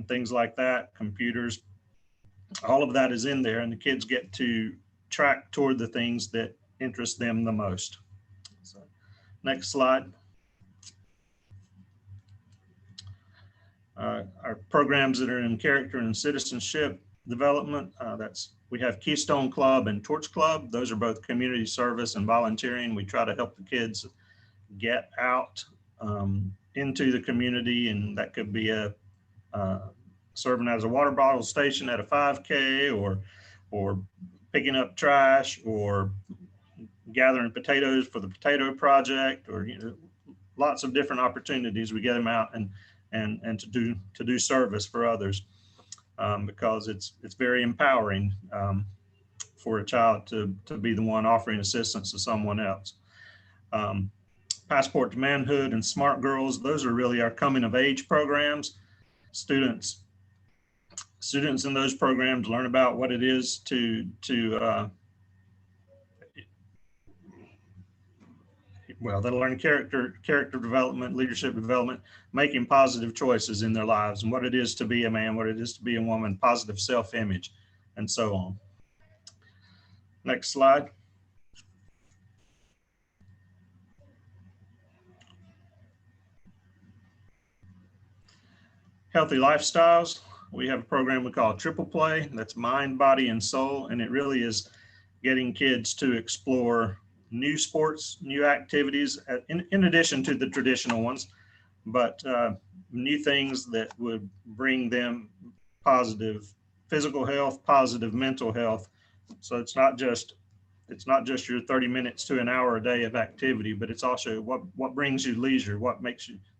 things like that, computers, all of that is in there, and the kids get to track toward the things that interest them the most. So, next slide. Our programs that are in character and citizenship development, we have Keystone Club and Torch Club. Those are both community service and volunteering. We try to help the kids get out into the community, and that could be serving as a water bottle station at a 5K, or picking up trash, or gathering potatoes for the potato project, or lots of different opportunities. We get them out and to do service for others, because it's very empowering for a child to be the one offering assistance to someone else. Passport to Manhood and Smart Girls, those are really our coming of age programs. Students in those programs learn about what it is to they learn character development, leadership development, making positive choices in their lives, and what it is to be a man, what it is to be a woman, positive self-image, and so on. Next slide. Healthy lifestyles. We have a program we call Triple Play. That's mind, body, and soul. And it really is getting kids to explore new sports, new activities, in addition to the traditional ones, but new things that would bring them positive physical health, positive mental health. So it's not just your 30 minutes to an hour a day of activity, but it's also what brings you leisure, what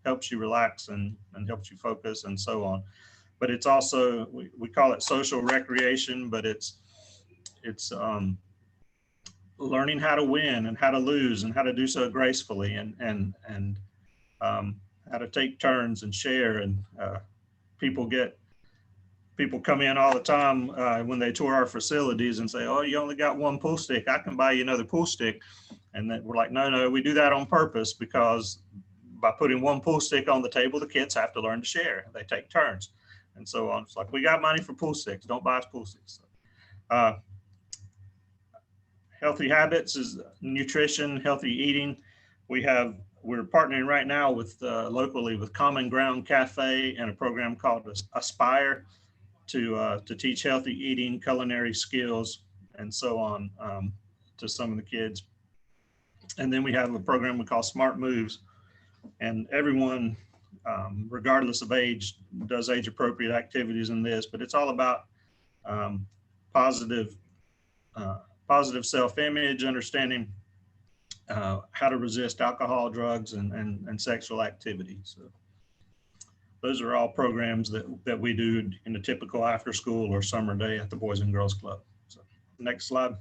helps you relax and helps you focus, and so on. But it's also, we call it social recreation, but it's learning how to win and how to lose and how to do so gracefully, and how to take turns and share. And people come in all the time when they tour our facilities and say, "Oh, you only got one pool stick. I can buy you another pool stick." And then we're like, no, we do that on purpose, because by putting one pool stick on the table, the kids have to learn to share. They take turns and so on. It's like, we got money for pool sticks. Don't buy us pool sticks. Healthy habits is nutrition, healthy eating. We're partnering right now with locally with Common Ground Café and a program called Aspire to teach healthy eating, culinary skills, and so on to some of the kids. And then we have a program we call Smart Moves, and everyone regardless of age, does age appropriate activities in this, but it's all about positive, positive self-image, understanding how to resist alcohol, drugs, and sexual activity. So those are all programs that we do in a typical after school or summer day at the Boys and Girls Club. So next slide.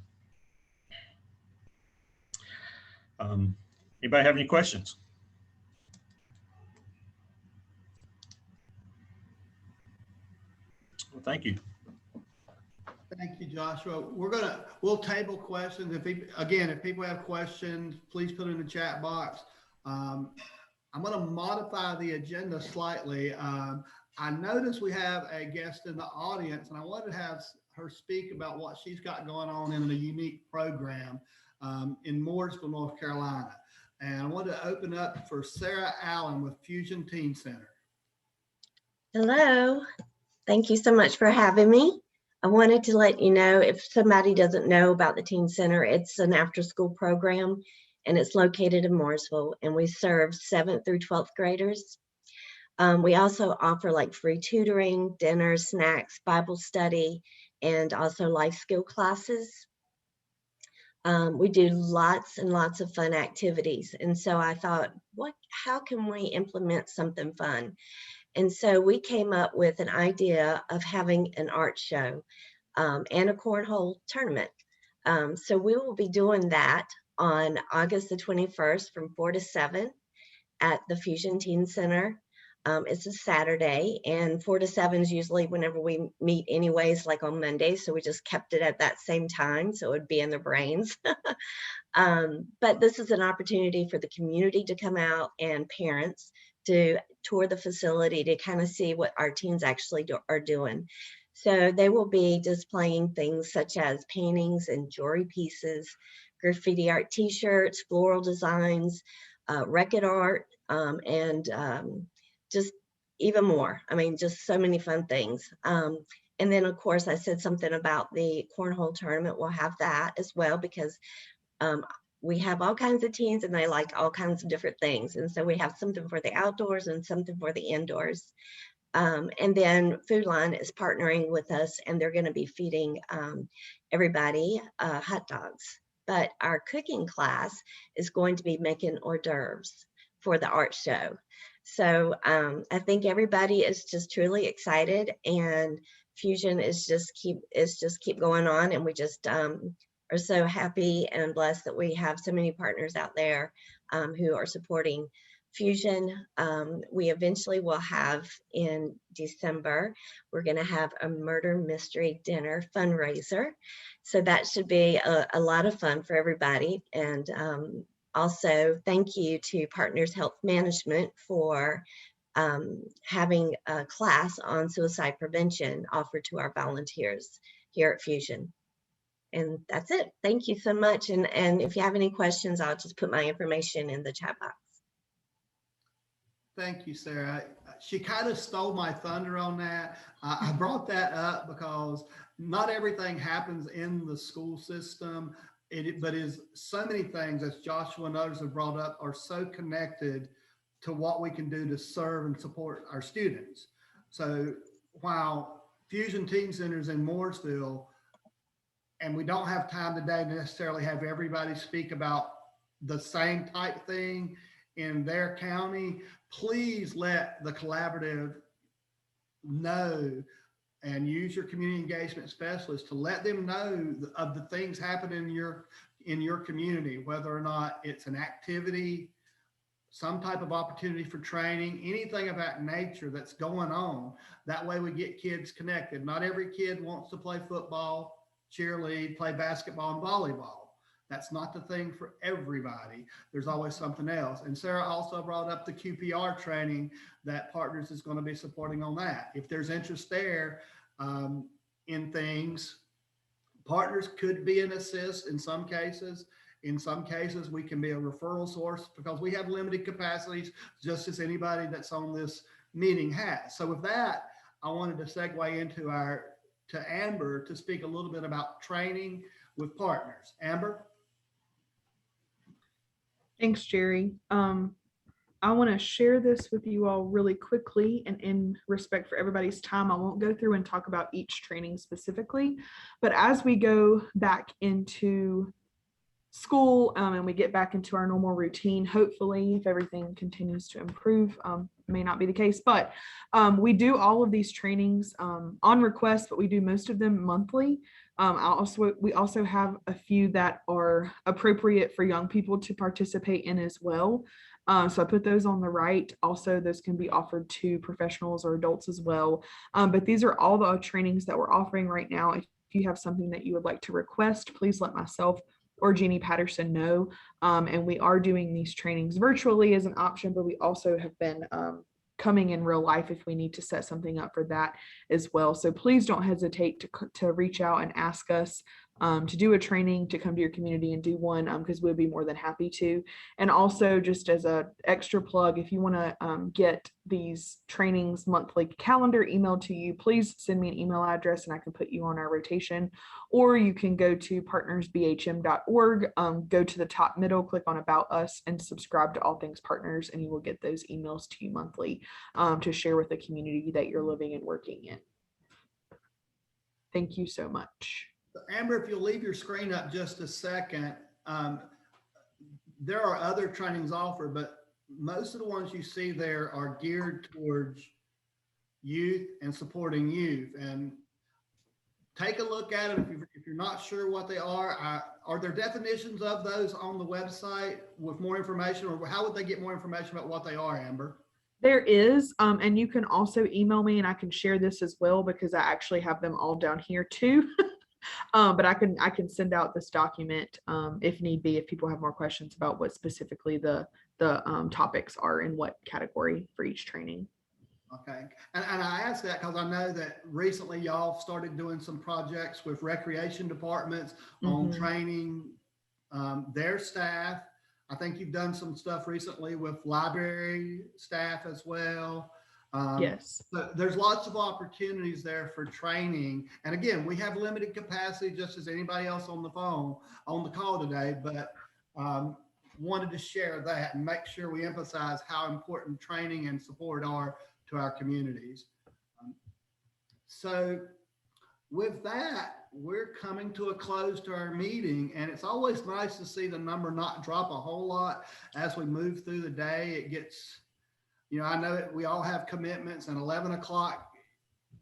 Anybody have any questions? Well, thank you. Thank you, Joshua. We'll table questions. If people have questions, please put it in the chat box. I'm going to modify the agenda slightly. I noticed we have a guest in the audience, and I wanted to have her speak about what she's got going on in a unique program in Mooresville, North Carolina. And I want to open up for Sarah Allen with Fusion Teen Center. Hello, thank you so much for having me. I wanted to let you know, if somebody doesn't know about the Teen Center, it's an after-school program, and it's located in Mooresville, and we serve 7th through 12th graders. We also offer like free tutoring, dinner, snacks, Bible study, and also life skill classes. We do lots and lots of fun activities. And so I thought, how can we implement something fun? And so we came up with an idea of having an art show and a cornhole tournament. So we will be doing that on August the 21st from 4 to 7 at the Fusion Teen Center. It's a Saturday, and 4 to 7 is usually whenever we meet anyways, like on Monday. So we just kept it at that same time, so it would be in their brains. But this is an opportunity for the community to come out and parents to tour the facility to kind of see what our teens actually are doing. So they will be displaying things such as paintings and jewelry pieces, graffiti art t-shirts, floral designs, record art, and just even more. I mean, just so many fun things. And then of course I said something about the cornhole tournament. We'll have that as well, because we have all kinds of teens and they like all kinds of different things. And so we have something for the outdoors and something for the indoors. And then Food Line is partnering with us, and they're going to be feeding everybody hot dogs. But our cooking class is going to be making hors d'oeuvres for the art show. So I think everybody is just truly excited, and Fusion is just keep going on, and we just are so happy and blessed that we have so many partners out there who are supporting Fusion. We eventually will have in December, we're going to have a murder mystery dinner fundraiser. So that should be a lot of fun for everybody. And also thank you to Partners Health Management for having a class on suicide prevention offered to our volunteers here at Fusion. And that's it. Thank you so much. And if you have any questions, I'll just put my information in the chat box. Thank you, Sarah. She kind of stole my thunder on that. I brought that up because not everything happens in the school system, but is so many things, as Joshua and others have brought up, are so connected to what we can do to serve and support our students. So while Fusion Teen Centers in Mooresville, and we don't have time today to necessarily have everybody speak about the same type thing in their county, please let the collaborative know and use your community engagement specialist to let them know of the things happening in your community, whether or not it's an activity, some type of opportunity for training, anything of that nature that's going on. That way we get kids connected. Not every kid wants to play football, cheerlead, play basketball and volleyball. That's not the thing for everybody. There's always something else. And Sarah also brought up the QPR training that Partners is going to be supporting on that. If there's interest there in things, Partners could be an assist in some cases. In some cases, we can be a referral source because we have limited capacities, just as anybody that's on this meeting has. So with that, I wanted to segue into to Amber to speak a little bit about training with Partners. Amber? Thanks, Jerry. I want to share this with you all really quickly, and in respect for everybody's time, I won't go through and talk about each training specifically, but as we go back into school and we get back into our normal routine, hopefully, if everything continues to improve, may not be the case, but we do all of these trainings on request, but we do most of them monthly. We also have a few that are appropriate for young people to participate in as well. So I put those on the right. Also, those can be offered to professionals or adults as well. But these are all the trainings that we're offering right now. If you have something that you would like to request, please let myself or Jeannie Patterson know. And we are doing these trainings virtually as an option, but we also have been coming in real life if we need to set something up for that as well. So please don't hesitate to reach out and ask us to do a training, to come to your community and do one, because we'd be more than happy to. And also, just as a extra plug, if you want to get these trainings monthly calendar emailed to you, please send me an email address and I can put you on our rotation. Or you can go to partnersbhm.org, go to the top middle, click on About Us, and subscribe to All Things Partners, and you will get those emails to you monthly to share with the community that you're living and working in. Thank you so much. Amber, if you'll leave your screen up just a second, there are other trainings offered, but most of the ones you see there are geared towards youth and supporting youth. And take a look at them if you're not sure what they are. Are there definitions of those on the website with more information, or how would they get more information about what they are, Amber? There is, and you can also email me and I can share this as well because I actually have them all down here too. But I can send out this document if need be, if people have more questions about what specifically the topics are in what category for each training. Okay, and I asked that because I know that recently y'all started doing some projects with recreation departments on training their staff. I think you've done some stuff recently with library staff as well. Yes. So there's lots of opportunities there for training. And again, we have limited capacity just as anybody else on the phone, on the call today, but wanted to share that and make sure we emphasize how important training and support are to our communities. So with that, we're coming to a close to our meeting, and it's always nice to see the number not drop a whole lot as we move through the day. It gets, I know we all have commitments, and 11 o'clock,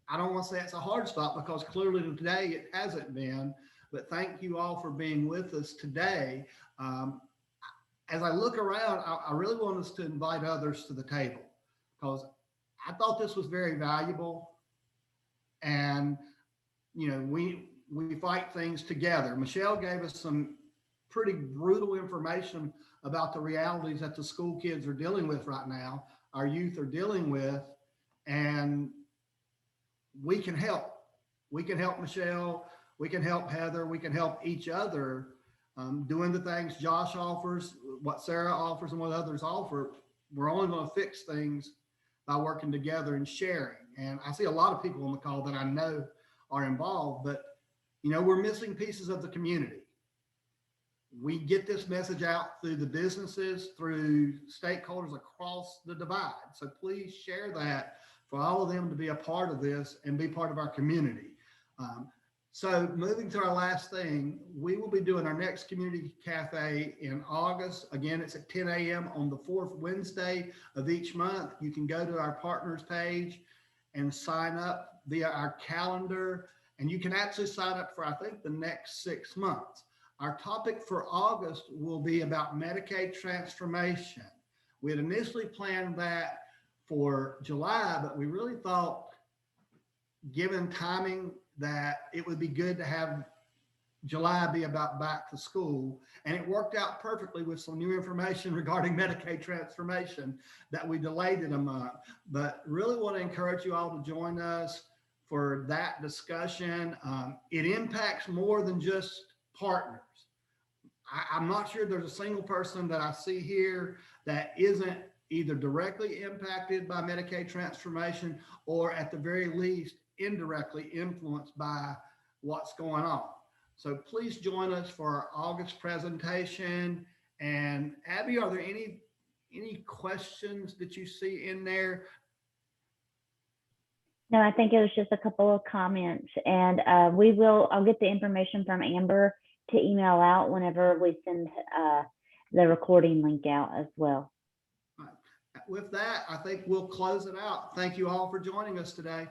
I don't want to say it's a hard stop because clearly today it hasn't been, but thank you all for being with us today. As I look around, I really want us to invite others to the table because I thought this was very valuable, and we fight things together. Michelle gave us some pretty brutal information about the realities that the school kids are dealing with right now, our youth are dealing with, and we can help. We can help Michelle, we can help Heather, we can help each other doing the things Josh offers, what Sarah offers, and what others offer. We're only going to fix things by working together and sharing. And I see a lot of people on the call that I know are involved, but we're missing pieces of the community. We get this message out through the businesses, through stakeholders across the divide. So please share that for all of them to be a part of this and be part of our community. So moving to our last thing, we will be doing our next community cafe in August. Again, it's at 10 a.m. on the fourth Wednesday of each month. You can go to our partners page and sign up via our calendar, and you can actually sign up for, I think, the next 6 months. Our topic for August will be about Medicaid transformation. We had initially planned that for July, but we really thought, given timing, that it would be good to have July be about back to school. And it worked out perfectly with some new information regarding Medicaid transformation that we delayed it a month. But really want to encourage you all to join us for that discussion. It impacts more than just partners. I'm not sure there's a single person that I see here that isn't either directly impacted by Medicaid transformation or at the very least indirectly influenced by what's going on. So please join us for our August presentation. And Abby, are there any any questions that you see in there? No, I think it was just a couple of comments, and I'll get the information from Amber to email out whenever we send the recording link out as well. With that, I think we'll close it out. Thank you all for joining us today.